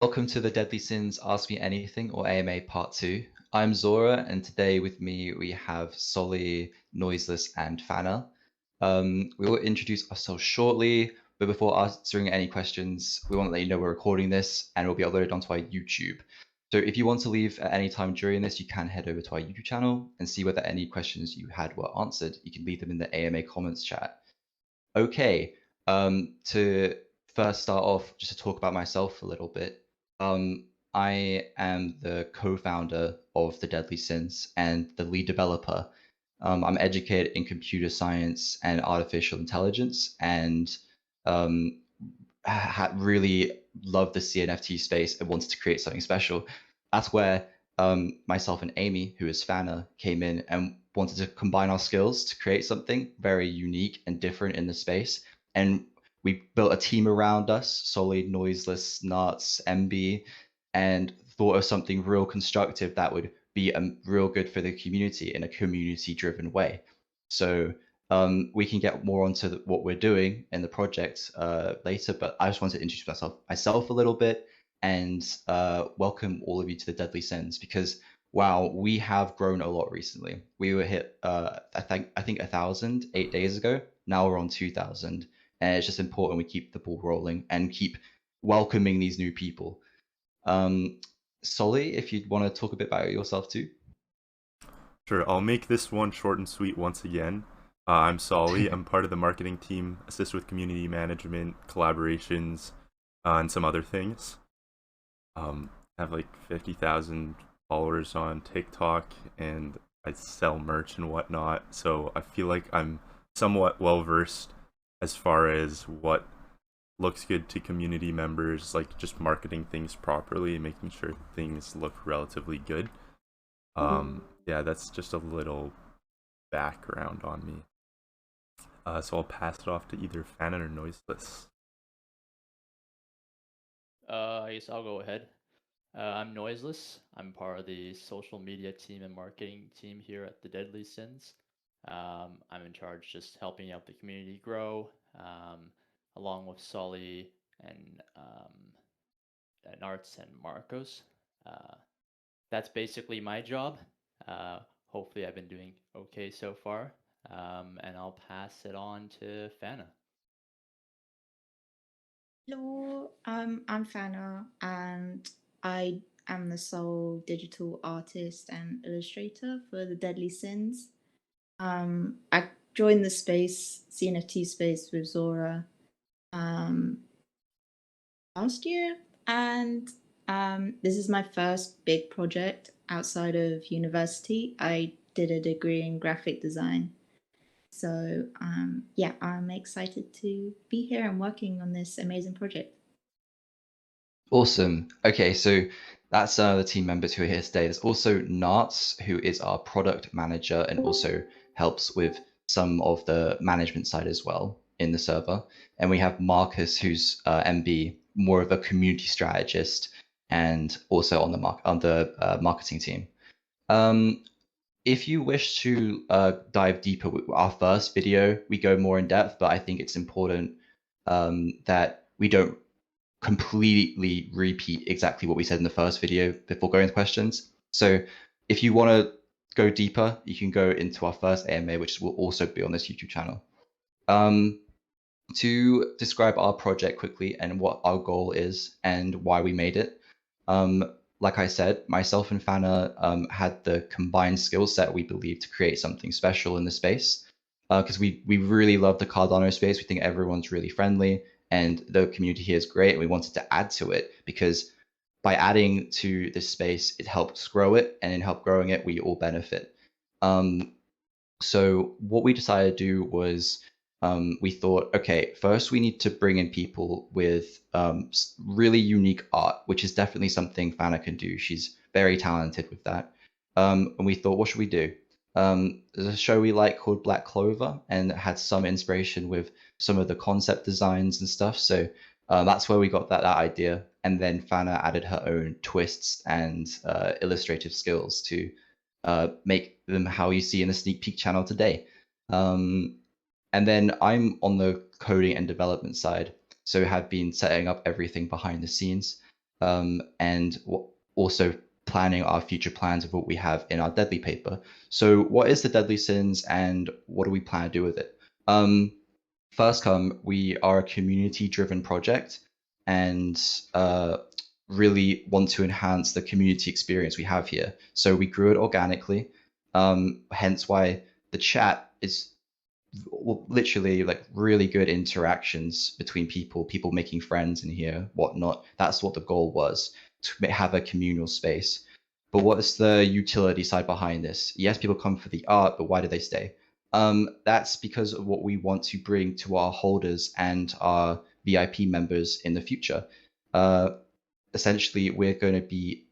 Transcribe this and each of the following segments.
Welcome to the Deadly Sins Ask Me Anything or AMA Part 2. I'm Zora, and today with me we have Solly, Noiseless, and Fana. We will introduce ourselves shortly, but before answering any questions, we want to let you know we're recording this and it will be uploaded onto our YouTube. So if you want to leave at any time during this, you can head over to our YouTube channel and see whether any questions you had were answered. You can leave them in the AMA comments chat. Okay, to first start off, just to talk about myself a little bit. I am the co-founder of the Deadly Sins and the lead developer. I'm educated in computer science and artificial intelligence, and um, really loved the CNFT space and wanted to create something special. That's where myself and Amy, who is Fana, came in and wanted to combine our skills to create something very unique and different in the space. And we built a team around us, Solid, Noiseless, Nuts, MB, and thought of something real constructive that would be real good for the community in a community-driven way. So we can get more onto what we're doing in the project later, but I just wanted to introduce myself a little bit and welcome all of you to the Deadly Sins because wow, we have grown a lot recently. We were hit I think 1,000 8 days ago. Now we're on 2,000, and it's just important we keep the ball rolling and keep welcoming these new people. Solly, if you'd want to talk a bit about yourself too. Sure, I'll make this one short and sweet once again. I'm Solly. I'm part of the marketing team, assist with community management, collaborations, and some other things. I have like 50,000 followers on TikTok, and I sell merch and whatnot. So I feel like I'm somewhat well versed as far as what looks good to community members, like just marketing things properly and making sure things look relatively good. Yeah, that's just a little background on me. So I'll pass it off to either Fanon or Noiseless. I guess I'll go ahead. I'm Noiseless. I'm part of the social media team and marketing team here at the Deadly Sins. I'm in charge just helping out the community grow, along with Sully and Arts and Marcos. Uh, that's basically my job. Hopefully, I've been doing okay so far, and I'll pass it on to Fana. Hello, I'm Fana, and I am the sole digital artist and illustrator for the Deadly Sins. I joined the CNFT space with Zora, um, last year, and this is my first big project outside of university. I did a degree in graphic design. So, yeah, I'm excited to be here and working on this amazing project. Awesome. Okay, so that's the team members who are here today. There's also Narts, who is our product manager and also helps with some of the management side as well in the server. And we have Marcus, who's MB, more of a community strategist, and also on the marketing team. If you wish to dive deeper with our first video, we go more in depth, but I think it's important that we don't completely repeat exactly what we said in the first video before going to questions. So if you want to go deeper, you can go into our first AMA, which will also be on this YouTube channel. To describe our project quickly and what our goal is and why we made it. Like I said, myself and Fana had the combined skill set we believe to create something special in the space because we really love the Cardano space. We think everyone's really friendly and the community here is great. And we wanted to add to it because by adding to this space, it helps grow it, and in help growing it, we all benefit. So what we decided to do was we thought, okay, first we need to bring in people with really unique art, which is definitely something Fana can do. She's very talented with that. And we thought, what should we do? There's a show we like called Black Clover, and it had some inspiration with some of the concept designs and stuff. So that's where we got that idea. And then Fana added her own twists and illustrative skills to make them how you see in the sneak peek channel today. And then I'm on the coding and development side, so have been setting up everything behind the scenes. and also planning our future plans of what we have in our Deadly paper. So what is the Deadly Sins and what do we plan to do with it? First we are a community-driven project and really want to enhance the community experience we have here. So we grew it organically, hence why the chat is literally like really good interactions between people making friends in here, whatnot. That's what the goal was, to have a communal space. But what is the utility side behind this? Yes, people come for the art, but why do they stay? That's because of what we want to bring to our holders and our VIP members in the future. Essentially, we're going to be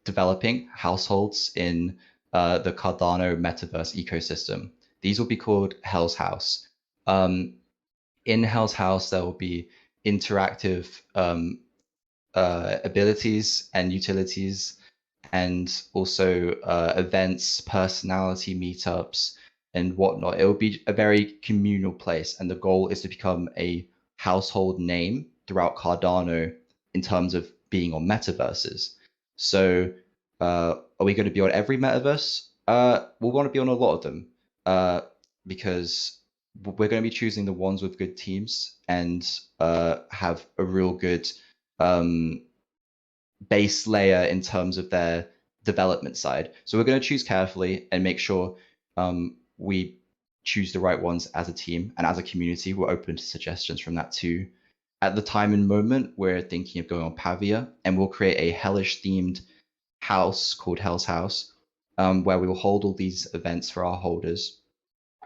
developing households in the Cardano metaverse ecosystem. These will be called Hell's House. In Hell's House, there will be interactive abilities and utilities, and also events, personality meetups, and whatnot. It will be a very communal place, and the goal is to become a household name throughout Cardano in terms of being on metaverses. So, are we going to be on every metaverse? We'll want to be on a lot of them, because we're going to be choosing the ones with good teams and have a real good base layer in terms of their development side. So we're going to choose carefully and make sure we choose the right ones as a team, and as a community, we're open to suggestions from that too. At the time and moment, we're thinking of going on Pavia, and we'll create a hellish themed house called Hell's House, where we will hold all these events for our holders.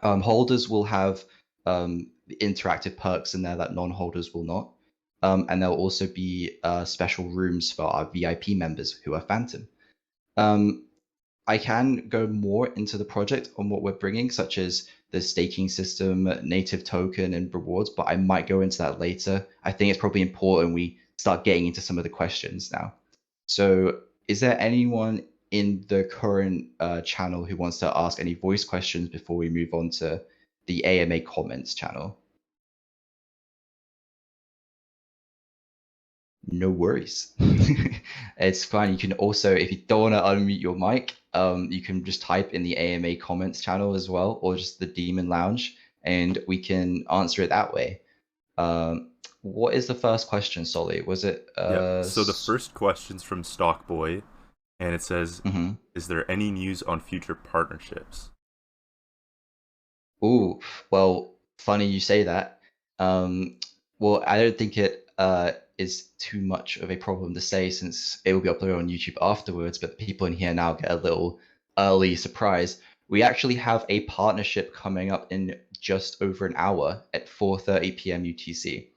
Holders will have interactive perks in there that non-holders will not. And there'll also be special rooms for our VIP members who are Phantom. I can go more into the project on what we're bringing, such as the staking system, native token, and rewards, but I might go into that later. I think it's probably important we start getting into some of the questions now. So is there anyone in the current channel who wants to ask any voice questions before we move on to the AMA comments channel? No worries. It's fine. You can also, if you don't want to unmute your mic, you can just type in the AMA comments channel as well, or just the Demon Lounge, and we can answer it that way. What is the first question, Solly? Was it? Yeah. So the first question's from Stockboy, and it says, Mhm. "Is there any news on future partnerships?" Ooh, well, funny you say that. Well, I don't think it is too much of a problem to say, since it will be uploaded on YouTube afterwards, but the people in here now get a little early surprise. We actually have a partnership coming up in just over an hour at 4:30 p.m. UTC.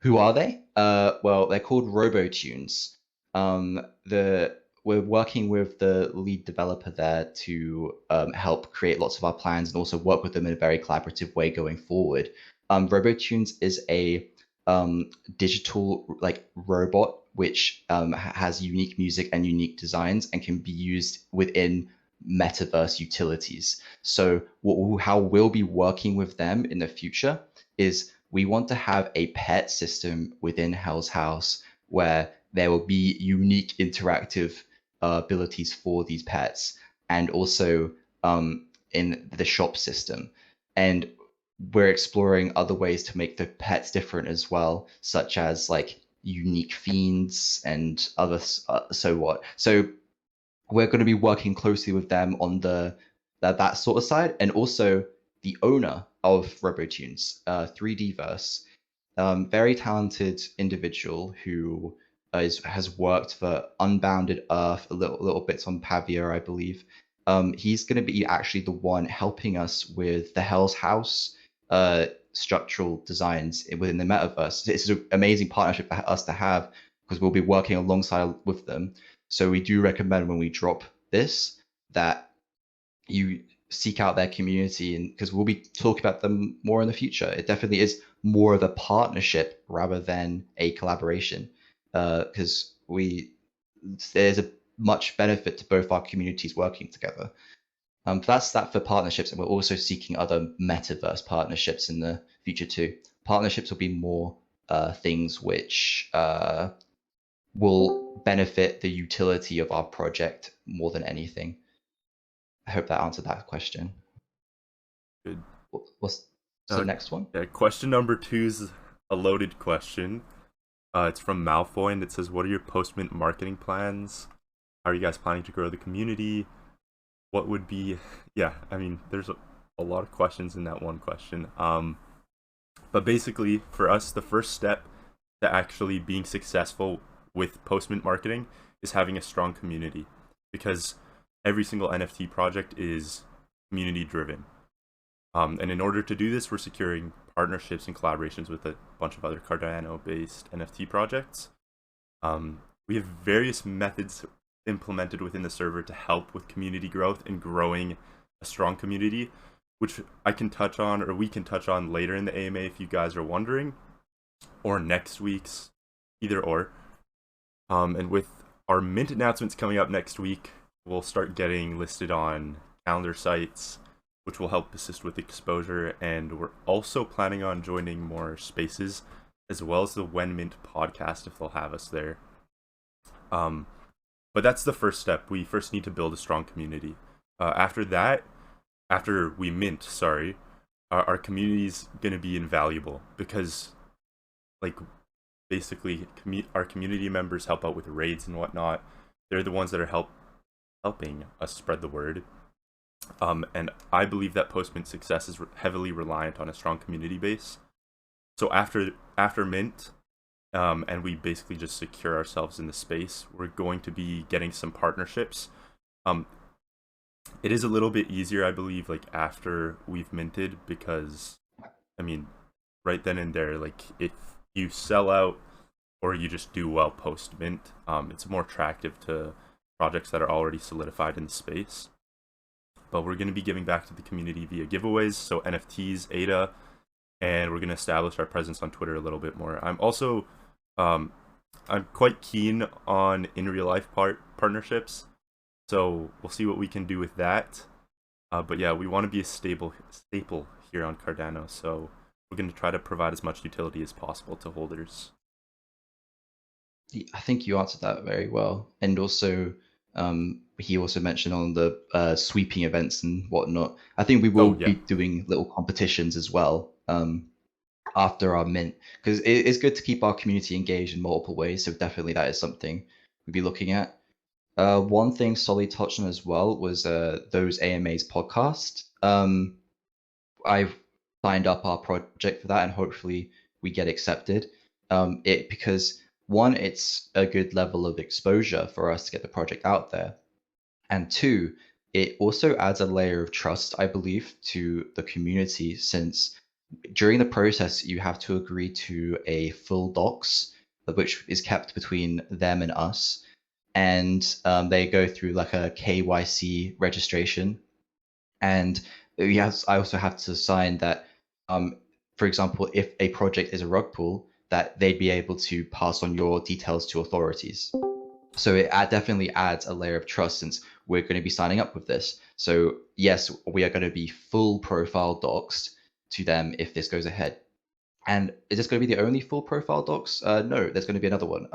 Who are they? Well, they're called RoboTunes. We're working with the lead developer there to help create lots of our plans, and also work with them in a very collaborative way going forward. RoboTunes is a digital like robot which has unique music and unique designs and can be used within metaverse utilities. So how we'll be working with them in the future is we want to have a pet system within Hell's House where there will be unique interactive abilities for these pets, and also in the shop system. And we're exploring other ways to make the pets different as well, such as like unique fiends and other so what. So we're going to be working closely with them on that sort of side, and also the owner of RoboTunes, 3Dverse, very talented individual who has worked for Unbounded Earth, a little bits on Pavia, I believe. He's going to be actually the one helping us with the Hell's House structural designs within the metaverse. It's an amazing partnership for us to have, because we'll be working alongside with them. So we do recommend when we drop this that you seek out their community, and because we'll be talking about them more in the future. It definitely is more of a partnership rather than a collaboration, because there's a much benefit to both our communities working together. That's that for partnerships, and we're also seeking other metaverse partnerships in the future too. Partnerships will be more things which will benefit the utility of our project more than anything. I hope that answered that question. Good. What's the next one? Yeah, question number 2 is a loaded question. It's from Malfoy, and it says, what are your post-mint marketing plans? How are you guys planning to grow the community? What would be... Yeah, I mean, there's a lot of questions in that one question. But basically, for us, the first step to actually being successful with post-mint marketing is having a strong community. Because every single NFT project is community-driven. And in order to do this, we're securing partnerships and collaborations with a bunch of other Cardano-based NFT projects. We have various methods implemented within the server to help with community growth and growing a strong community, which I can touch on, or we can touch on later in the AMA if you guys are wondering, or next week's, either or. And with our mint announcements coming up next week, we'll start getting listed on calendar sites, which will help assist with exposure, and we're also planning on joining more spaces, as well as the Wen Mint podcast if they'll have us there. But that's the first step. We first need to build a strong community. After we mint, our community's gonna be invaluable because, like, basically, our community members help out with raids and whatnot. They're the ones that are helping us spread the word. And I believe that post-mint success is heavily reliant on a strong community base. So after mint, and we basically just secure ourselves in the space, we're going to be getting some partnerships. It is a little bit easier, I believe, like after we've minted, because, I mean, right then and there, like if you sell out or you just do well post-mint, it's more attractive to projects that are already solidified in the space. But we're going to be giving back to the community via giveaways, so NFTs, ADA, and we're going to establish our presence on Twitter a little bit more. I'm also, I'm quite keen on in real life partnerships, so we'll see what we can do with that. But yeah, we want to be a staple here on Cardano, so we're going to try to provide as much utility as possible to holders. I think you answered that very well, and also he also mentioned on the sweeping events and whatnot. I think we will be doing little competitions as well after our mint, because it's good to keep our community engaged in multiple ways. So definitely that is something we'll be looking at. One thing Solly touched on as well was those AMAs podcast. I've signed up our project for that, and hopefully we get accepted. Because one, it's a good level of exposure for us to get the project out there. And two, it also adds a layer of trust, I believe, to the community, since during the process, you have to agree to a full docs, which is kept between them and us. And they go through like a KYC registration. And I also have to sign that, for example, if a project is a rug pull, that they'd be able to pass on your details to authorities. So it definitely adds a layer of trust, since we're going to be signing up with this. So yes, we are going to be full profile doxed to them if this goes ahead. And is this going to be the only full profile docs? No, there's going to be another one.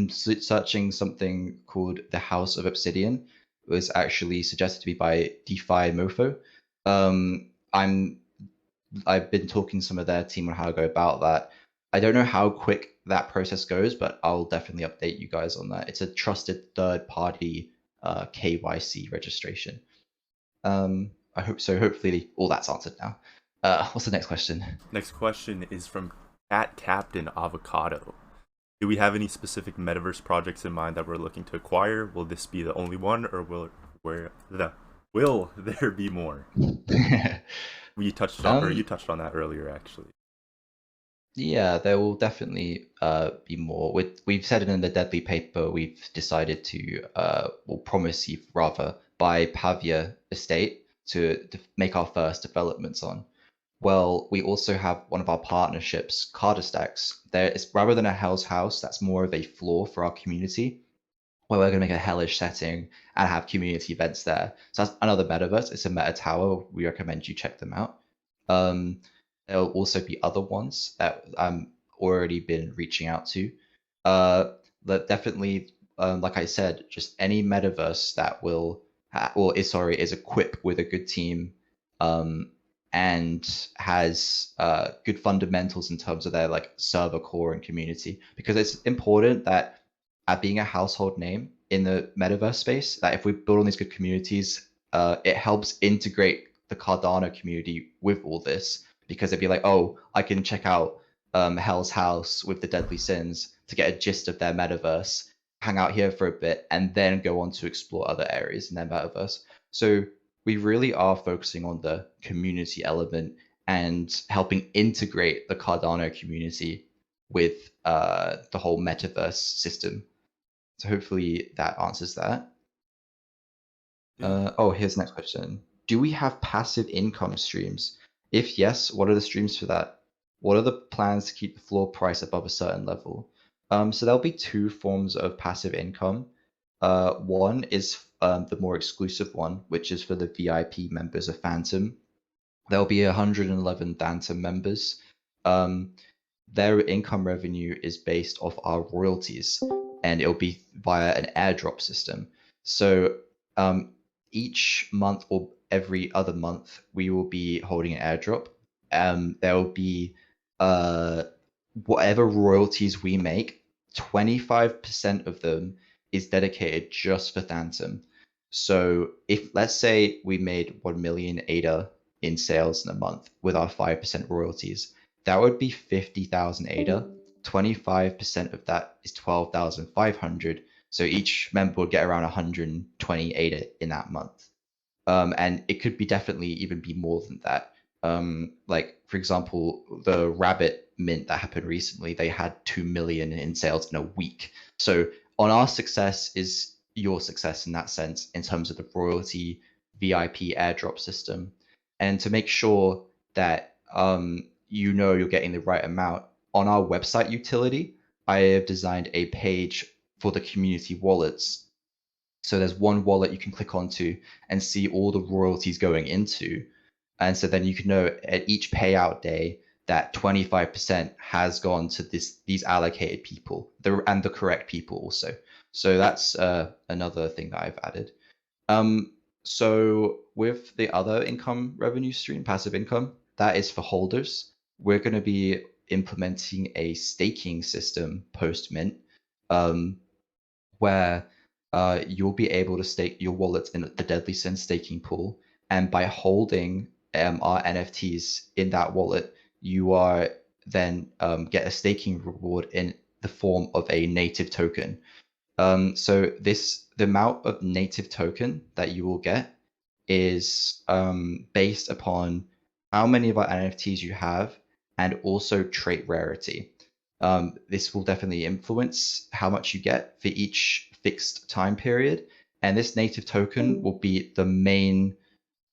Searching something called the House of Obsidian was actually suggested to me by DeFi Mofo. I've been talking to some of their team on how to go about that. I don't know how quick that process goes, but I'll definitely update you guys on that. It's a trusted third-party KYC registration. I hope so. Hopefully all that's answered now. What's the next question? Next question is from Cat Captain Avocado. Do we have any specific metaverse projects in mind that we're looking to acquire? Will this be the only one, or will there be more? You touched on that earlier, actually. Yeah, there will definitely be more. We've said it in the Deadly paper. We've decided to, we'll promise you rather, buy Pavia Estate to make our first developments on. Well, we also have one of our partnerships, Cardistacks. It's rather than a Hell's House, that's more of a floor for our community, where we're going to make a hellish setting and have community events there. So that's another metaverse. It's a meta tower. We recommend you check them out. There'll also be other ones that I'm already been reaching out to. definitely, like I said, just any metaverse that will is equipped with a good team, and has good fundamentals in terms of their like server core and community, because it's important that at being a household name in the metaverse space, that if we build on these good communities, it helps integrate the Cardano community with all this, because they'd be like, oh, I can check out Hell's House with the Deadly Sins to get a gist of their metaverse, hang out here for a bit, and then go on to explore other areas in their metaverse. So we really are focusing on the community element and helping integrate the Cardano community with the whole metaverse system. So hopefully that answers that. Oh, here's the next question. Do we have passive income streams? If yes, what are the streams for that? What are the plans to keep the floor price above a certain level? So there'll be two forms of passive income. One is the more exclusive one, which is for the VIP members of Phantom. There'll be 111 Phantom members. Their income revenue is based off our royalties, and it'll be via an airdrop system. So each month or every other month, we will be holding an airdrop. There will be whatever royalties we make, 25% of them is dedicated just for Phantom. So if, let's say, we made 1 million ADA in sales in a month with our 5% royalties, that would be 50,000 ADA. 25% of that is 12,500. So each member would get around 120 ADA in that month. And it could be definitely even be more than that. Like, for example, the Rabbit Mint that happened recently, they had 2 million in sales in a week. So on our success is your success in that sense, in terms of the royalty VIP airdrop system. And to make sure that you know you're getting the right amount, on our website utility, I have designed a page for the community wallets. So there's one wallet you can click onto and see all the royalties going into. And so then you can know at each payout day that 25% has gone to these allocated people, and the correct people also. So that's another thing that I've added. So with the other income revenue stream, passive income, that is for holders. We're going to be implementing a staking system post mint, where you'll be able to stake your wallet in the Deadly Sin staking pool, and by holding our NFTs in that wallet, you are then get a staking reward in the form of a native token. So the amount of native token that you will get is based upon how many of our NFTs you have, and also trait rarity. This will definitely influence how much you get for each fixed time period, and this native token will be the main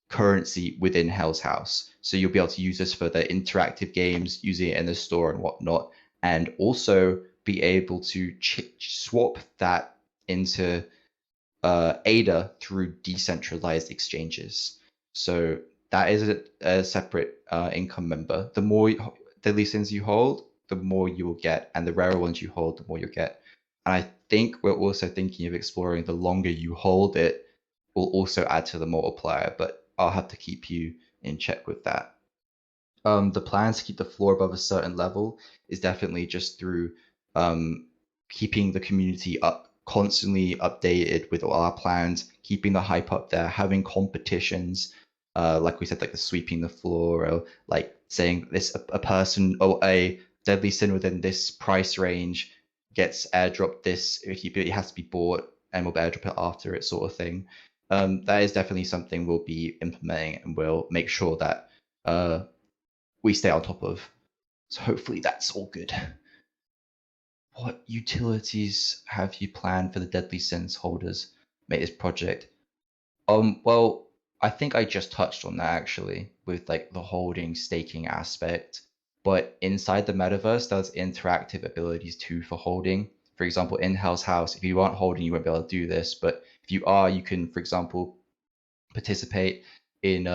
currency within Hell's House. So you'll be able to use this for the interactive games, using it in the store and whatnot, and also be able to swap that into ADA through decentralized exchanges. So that is a separate income member. The more Deadly Sins you hold, the more you will get, and the rarer ones you hold, the more you'll get. And I think we're also thinking of exploring the longer you hold it will also add to the multiplier, but I'll have to keep you in check with that. The plans to keep the floor above a certain level is definitely just through keeping the community constantly updated with all our plans, keeping the hype up there, having competitions, like we said, like the sweeping the floor, or like saying a person or a Deadly Sin within this price range gets airdropped this, it has to be bought and we'll airdrop it after it, sort of thing. That is definitely something we'll be implementing, and we'll make sure that we stay on top of. So hopefully that's all good. What utilities have you planned for the Deadly Sins holders make this project? Well, I think I just touched on that actually, with like the holding staking aspect. But inside the metaverse, there's interactive abilities too for holding. For example, in Hell's House, if you aren't holding, you won't be able to do this. But if you are, you can, for example, participate in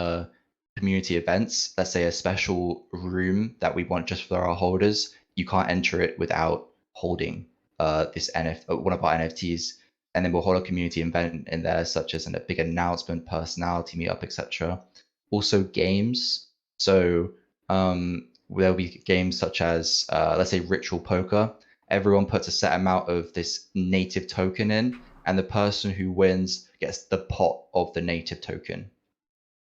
community events. Let's say a special room that we want just for our holders. You can't enter it without holding. one of our NFTs, and then we'll hold a community event in there, such as a big announcement, personality meetup, etc. Also games. So there'll be games such as let's say ritual poker. Everyone puts a set amount of this native token in, and the person who wins gets the pot of the native token.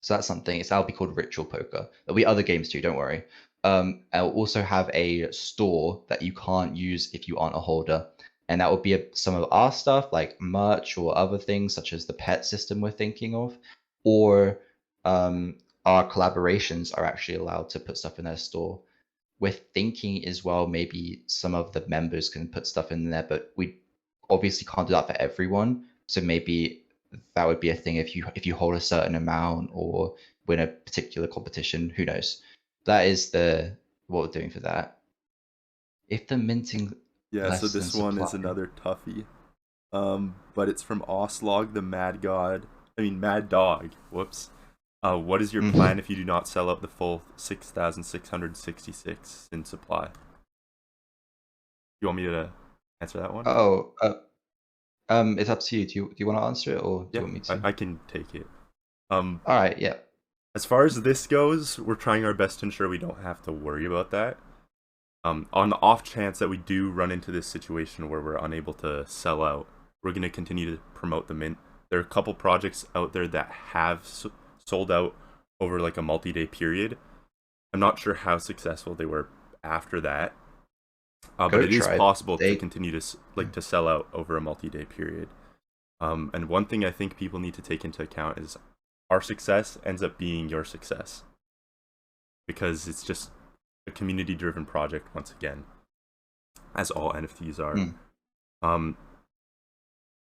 So that's something. That'll be called ritual poker. There'll be other games too. Don't worry. I'll also have a store that you can't use if you aren't a holder, and that will be some of our stuff like merch or other things such as the pet system we're thinking of, or our collaborations are actually allowed to put stuff in their store. We're thinking as well maybe some of the members can put stuff in there, but we obviously can't do that for everyone. So maybe that would be a thing if you hold a certain amount or win a particular competition. Who knows? That is what we're doing for that. If the minting Yeah, less so than this one is supply, another toughie. But it's from Oslog, the Mad Dog. Whoops. What is your plan if you do not sell out the full 6,666 in supply? You want me to answer that one? Oh, it's up to you. Do you want to answer it or do Yeah, you want me to? I can take it. All right, yeah. As far as this goes, we're trying our best to ensure we don't have to worry about that. On the off chance that we do run into this situation where we're unable to sell out, we're going to continue to promote the mint. There are a couple projects out there that have sold out over like a multi-day period. I'm not sure how successful they were after that, but it is possible to continue to sell out over a multi-day period. And one thing I think people need to take into account is our success ends up being your success, because it's just a community-driven project once again, as all NFTs are.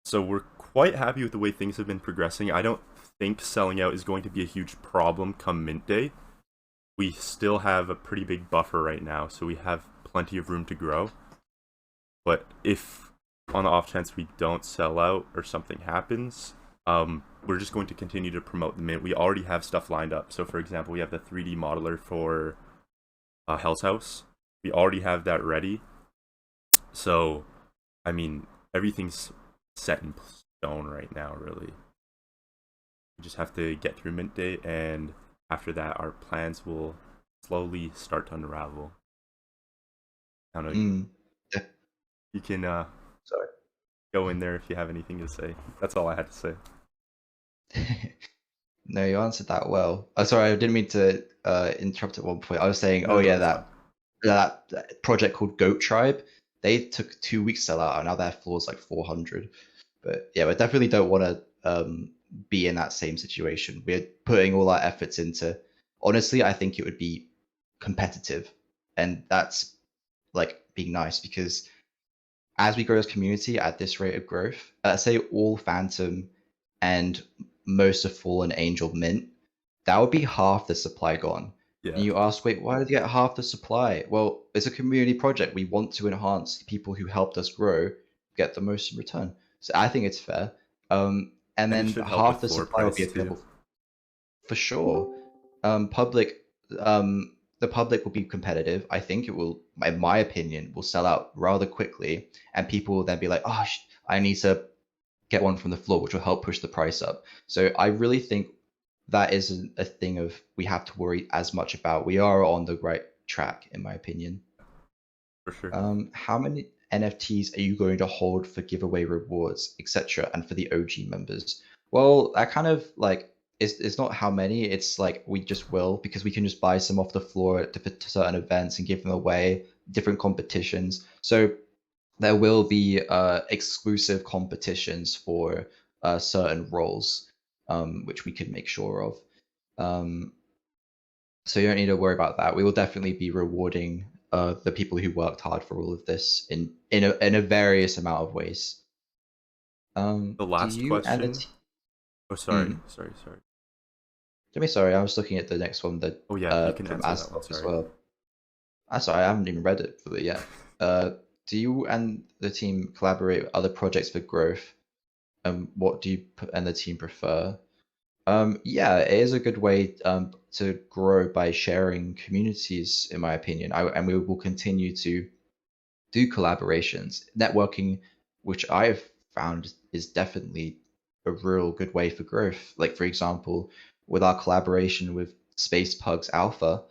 So we're quite happy with the way things have been progressing. I don't think selling out is going to be a huge problem come mint day. We still have a pretty big buffer right now, so we have plenty of room to grow. But if on the off chance we don't sell out or something happens, we're just going to continue to promote the mint. We already have stuff lined up. So for example, we have the 3D modeler for Hell's House. We already have that ready. So, I mean, everything's set in stone right now, really. We just have to get through mint day, and after that, our plans will slowly start to unravel. I don't know. You can sorry. Go in there if you have anything to say. That's all I had to say. No, you answered that well. Sorry, I didn't mean to interrupt at one point. I was saying, No, that project called Goat Tribe, they took 2 weeks to sell out, and now their floor is like 400. But yeah, we definitely don't want to be in that same situation. We're putting all our efforts into. Honestly, I think it would be competitive, and that's like being nice, because as we grow as a community at this rate of growth, say all Phantom and most of Fallen Angel mint, that would be half the supply gone. Yeah. And you ask, wait, why did you get half the supply? Well, it's a community project. We want to enhance the people who helped us grow, get the most in return. So I think it's fair. And then half the supply will be available for sure. The public will be competitive. I think it will, in my opinion, will sell out rather quickly, and people will then be like, oh, I need to get one from the floor, which will help push the price up. So I really think that isn't a thing of we have to worry as much about. We are on the right track, in my opinion. For sure. How many NFTs are you going to hold for giveaway rewards, etc., and for the OG members? Well, that kind of like it's not how many. It's like we just will, because we can just buy some off the floor at certain events and give them away, different competitions. So there will be exclusive competitions for certain roles, which we can make sure of. So you don't need to worry about that. We will definitely be rewarding the people who worked hard for all of this in a various amount of ways. The last question. Oh, sorry. Sorry, I was looking at the next one. You can from answer that one, as well. Sorry, I haven't even read it for it yet. Do you and the team collaborate with other projects for growth? What do you and the team prefer? Yeah, it is a good way to grow by sharing communities, in my opinion. And we will continue to do collaborations, networking, which I've found is definitely a real good way for growth. Like for example, with our collaboration with Space Pugs Alpha,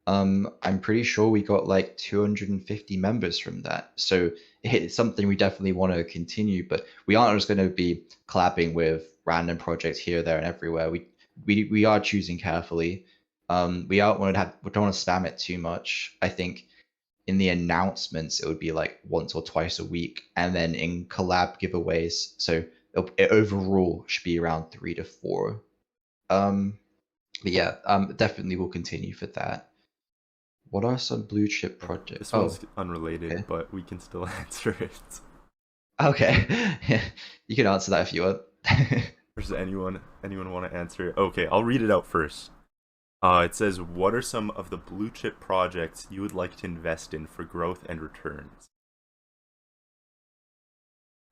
I'm pretty sure we got like 250 members from that. So it's something we definitely want to continue, but we aren't just going to be collabing with random projects here, there, and everywhere. We are choosing carefully. We don't want to spam it too much. I think in the announcements it would be like once or twice a week, and then in collab giveaways, so it overall should be around 3 to 4. But yeah, definitely will continue for that. What are some blue chip projects? This one's unrelated, okay. but we can still answer it. Okay, yeah, you can answer that if you want. Does anyone want to answer it? Okay, I'll read it out first. It says, what are some of the blue chip projects you would like to invest in for growth and returns?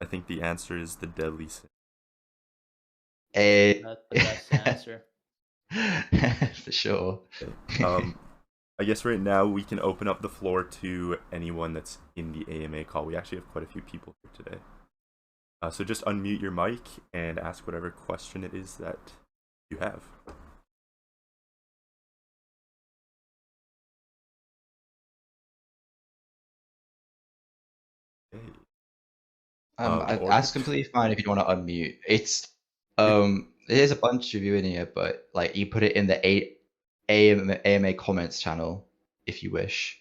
I think the answer is the Deadly Sin. That's the best answer. For sure. Okay. I guess right now we can open up the floor to anyone that's in the AMA call. We actually have quite a few people here today. So just unmute your mic and ask whatever question it is that you have. Okay. That's completely fine if you want to unmute. It's there's a bunch of you in here, but like you put it in the AMA comments channel if you wish.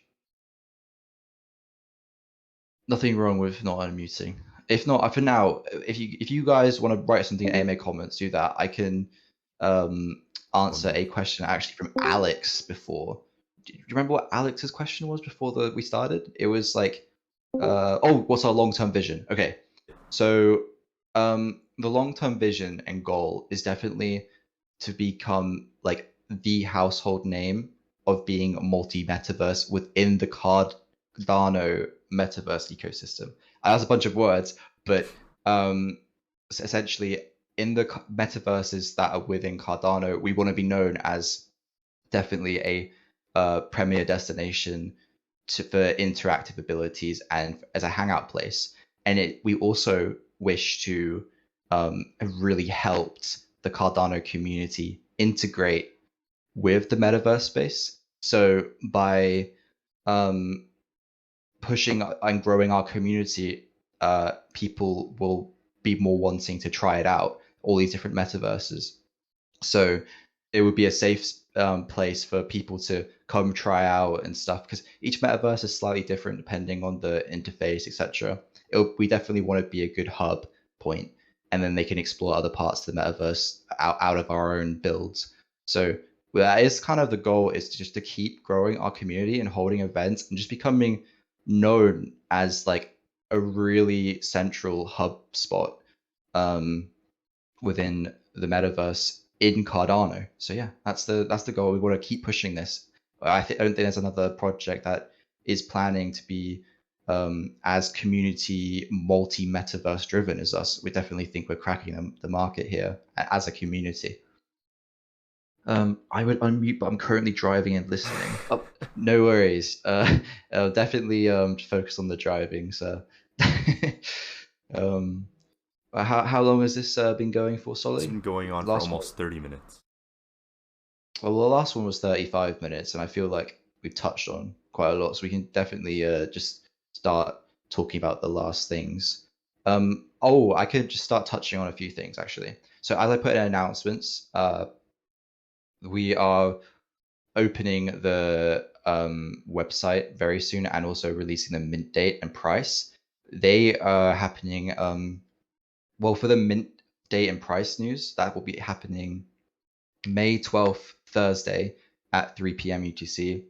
Nothing wrong with not unmuting. If not, for now, if you guys want to write something in AMA comments, do that. I can answer a question actually from Alex before. Do you remember what Alex's question was before we started? It was like, what's our long-term vision? Okay, so the long-term vision and goal is definitely to become like the household name of being a multi-metaverse within the Cardano metaverse ecosystem. That's a bunch of words, but essentially in the metaverses that are within Cardano, we want to be known as definitely a premier destination for interactive abilities and as a hangout place. And we also wish to have really helped the Cardano community integrate with the metaverse space. So by pushing and growing our community, people will be more wanting to try it out, all these different metaverses. So it would be a safe place for people to come try out and stuff, because each metaverse is slightly different depending on the interface, etc. We definitely want to be a good hub point, and then they can explore other parts of the metaverse out of our own builds. So that is kind of the goal, is just to keep growing our community and holding events and just becoming known as like a really central hub spot within the metaverse in Cardano. So yeah, that's the goal. We want to keep pushing this. I don't think there's another project that is planning to be as community multi-metaverse driven as us. We definitely think we're cracking the market here as a community. I would unmute, but I'm currently driving and listening. Oh, no worries. I'll definitely focus on the driving. So, how long has this been going for, Solly? It's been going on for almost 30 minutes. Well, the last one was 35 minutes, and I feel like we've touched on quite a lot, so we can definitely just start talking about the last things. I could just start touching on a few things, actually. So as I put in announcements, we are opening the website very soon, and also releasing the mint date and price. They are happening, well, for the mint date and price news, that will be happening May 12th, Thursday at 3 p.m. UTC,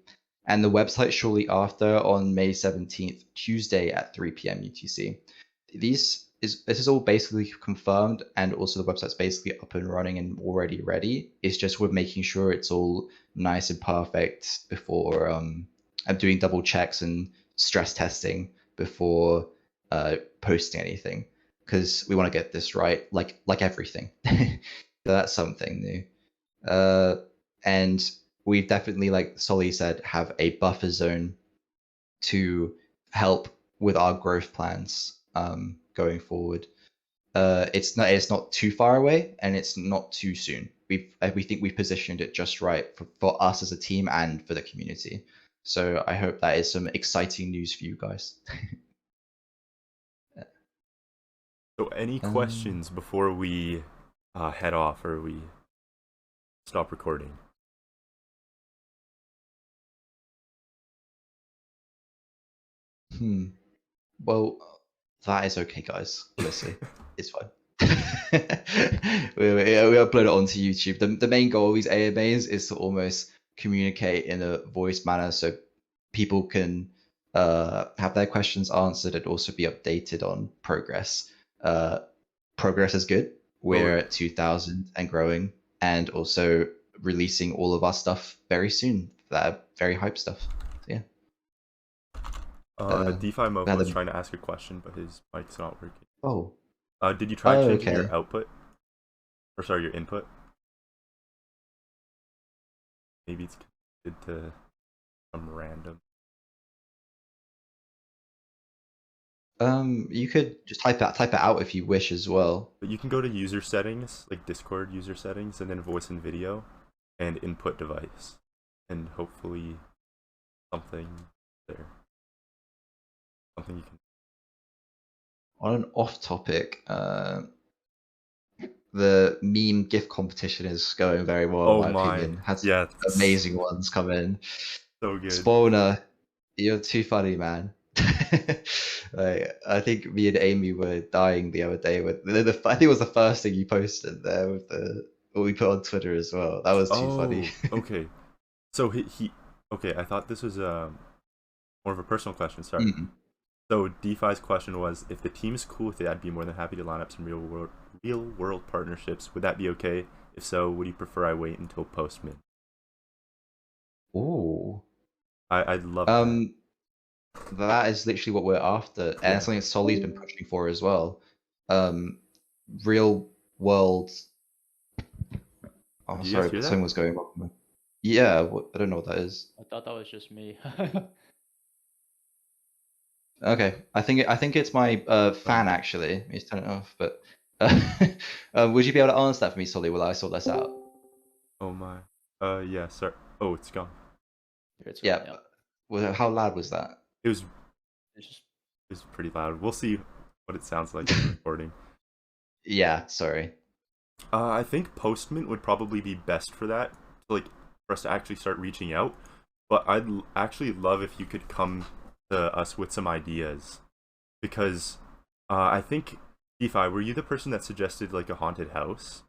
and the website shortly after on May 17th, Tuesday at 3 p.m. UTC. This is all basically confirmed, and also the website's basically up and running and already ready. It's just we're making sure it's all nice and perfect before I'm doing double checks and stress testing before posting anything, because we want to get this right, like everything. So that's something new. And we definitely, like Solly said, have a buffer zone to help with our growth plans going forward. It's not too far away, and it's not too soon. We think we've positioned it just right for us as a team and for the community. So I hope that is some exciting news for you guys. So any questions before we head off or we stop recording? Well, that is okay, guys. Honestly, it's fine. we upload it onto YouTube. The main goal of these AMAs is to almost communicate in a voice manner, so people can have their questions answered and also be updated on progress. Progress is good. We're at 2,000 and growing, and also releasing all of our stuff very soon. That very hype stuff. So yeah. DeFi Mofo was trying to ask a question, but his mic's not working. Oh. Did you try changing your output? Or sorry, your input? Maybe it's connected to some random. You could just type it out if you wish as well. But you can go to user settings, like Discord user settings, and then voice and video, and input device, and hopefully something there. Something you can. On an off topic, the meme GIF competition is going very well, in my opinion. Had some amazing ones come in. So good. Spawner, you're too funny, man. I think me and Amy were dying the other day with I think it was the first thing you posted there with what we put on Twitter as well. That was too funny. Okay. So he okay, I thought this was more of a personal question, sorry. So DeFi's question was, if the team's cool with it, I'd be more than happy to line up some real world partnerships. Would that be okay? If so, would you prefer I wait until post-mint? Ooh. I'd love that. That is literally what we're after, and that's something that Solly's been pushing for as well. Real world. Oh, sorry, something was going on. Yeah, I don't know what that is. I thought that was just me. Okay, I think it's my fan actually. Let me just turn it off. But would you be able to answer that for me, Solly, while I sort this out? Oh my. Yeah, sorry. Oh, it's gone. Yeah. Well, how loud was that? It was pretty loud. We'll see what it sounds like in the recording. Yeah, sorry. I think Postmint would probably be best for that, like for us to actually start reaching out. But I'd actually love if you could come to us with some ideas, because I think DeFi, were you the person that suggested like a haunted house,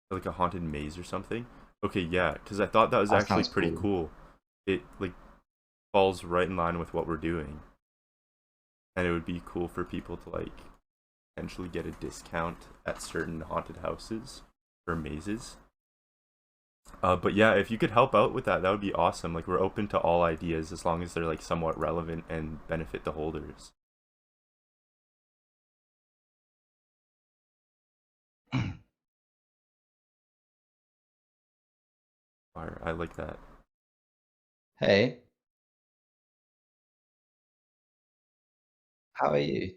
like a haunted maze or something? Okay, yeah, because I thought that was actually pretty cool. It like falls right in line with what we're doing, and it would be cool for people to like potentially get a discount at certain haunted houses or mazes. But yeah, if you could help out with that, that would be awesome. Like, we're open to all ideas as long as they're like somewhat relevant and benefit the holders. I like that. Hey. How are you?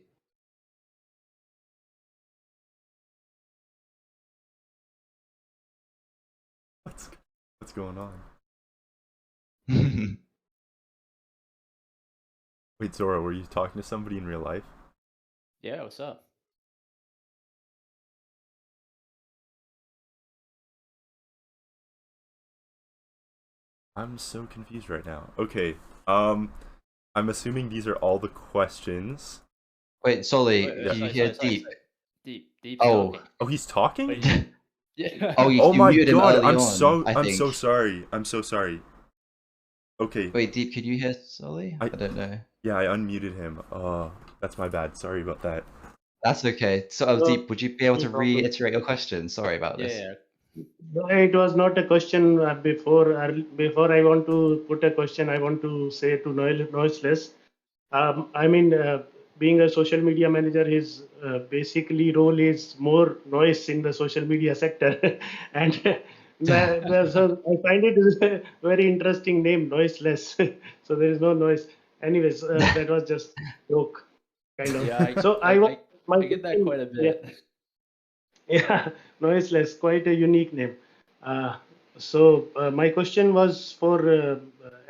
What's going on? Wait, Zora, were you talking to somebody in real life? Yeah, what's up? I'm so confused right now. Okay, I'm assuming these are all the questions. Wait, Solly, do you hear Deep? Deep. Oh, he's talking? Wait, yeah. Oh you my muted god, him I'm on, so sorry. I'm so sorry. Okay. Wait, Deep, could you hear Solly? I don't know. Yeah, I unmuted him. Oh, that's my bad. Sorry about that. That's okay. So, Deep, would you be able to reiterate your question? Sorry about this. Yeah. No, it was not a question before I want to put a question. I want to say to Noiseless. I mean, being a social media manager, his basically role is more noise in the social media sector, and so I find it is a very interesting name, Noiseless. So there is no noise. Anyways, that was just joke, kind of. Yeah, So my I get that question, quite a yeah, bit. yeah, noiseless, quite a unique name. So my question was for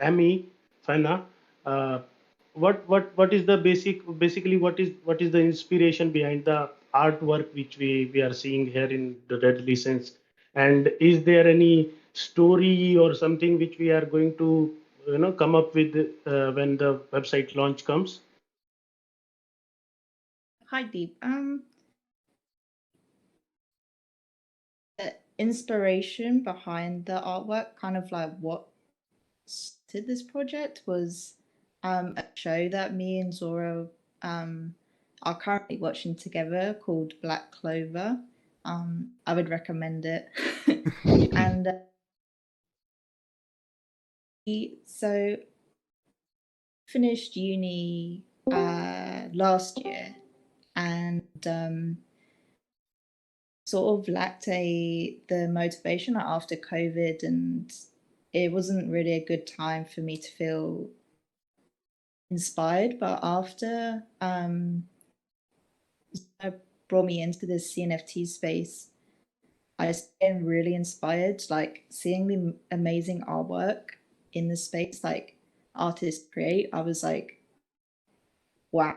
Amy Fana. Uh, what is the basically what is the inspiration behind the artwork which we are seeing here in the Red License, and is there any story or something which we are going to come up with when the website launch comes? Hi, Deep. The inspiration behind the artwork, kind of like what started this project, was a show that me and Zora are currently watching together called Black Clover. I would recommend it. And so finished uni last year, and sort of lacked the motivation after COVID, and it wasn't really a good time for me to feel inspired. But after brought me into this CNFT space, I was getting really inspired, like seeing the amazing artwork in the space, like artists create. I was like, wow,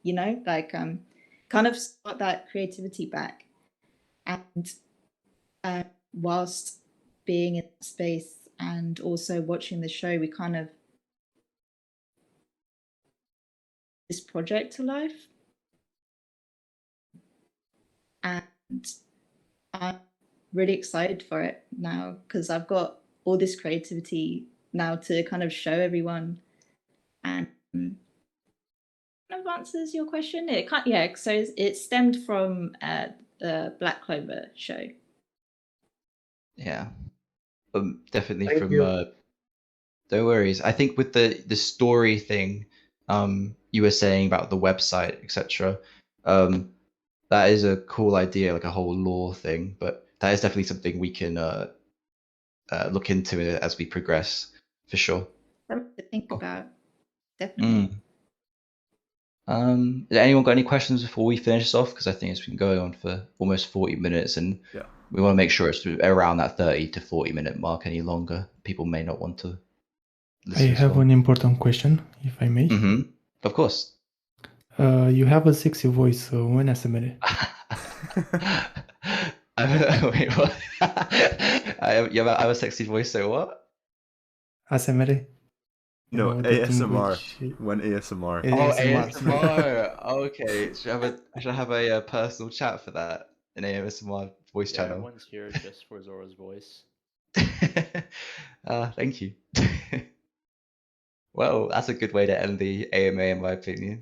like kind of start that creativity back. And whilst being in space and also watching the show, we kind of this project to life. And I'm really excited for it now because I've got all this creativity now to kind of show everyone, and kind of answers your question. It can't, yeah. So it stemmed from the Black Clover show. Yeah, definitely Thank from. you. No worries. I think with the story thing, you were saying about the website, etc. That is a cool idea, like a whole lore thing. But that is definitely something we can look into as we progress, for sure. Something to think Oh. about, definitely. Has anyone got any questions before we finish this off? Because I think it's been going on for almost 40 minutes, and Yeah. we want to make sure it's around that 30 to 40-minute mark any longer. People may not want to I listen as have well. an important question, if I may. Of course. You have a sexy voice, so when ASMR? Wait, what? I have a sexy voice, so what? ASMR? No, the ASMR. thing which... When ASMR. Oh, ASMR. ASMR. Okay, should I have a personal chat for that? An ASMR voice Yeah, channel. everyone's here just for Zora's voice. Thank you. Well, that's a good way to end the AMA, in my opinion.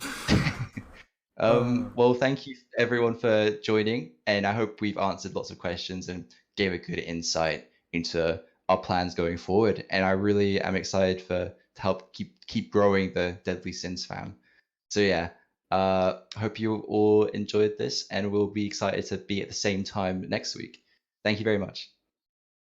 Well, thank you everyone for joining, and I hope we've answered lots of questions and gave a good insight into our plans going forward. And I really am excited to help keep growing the Deadly Sins fam. So yeah, hope you all enjoyed this, and we'll be excited to be at the same time next week. Thank you very much.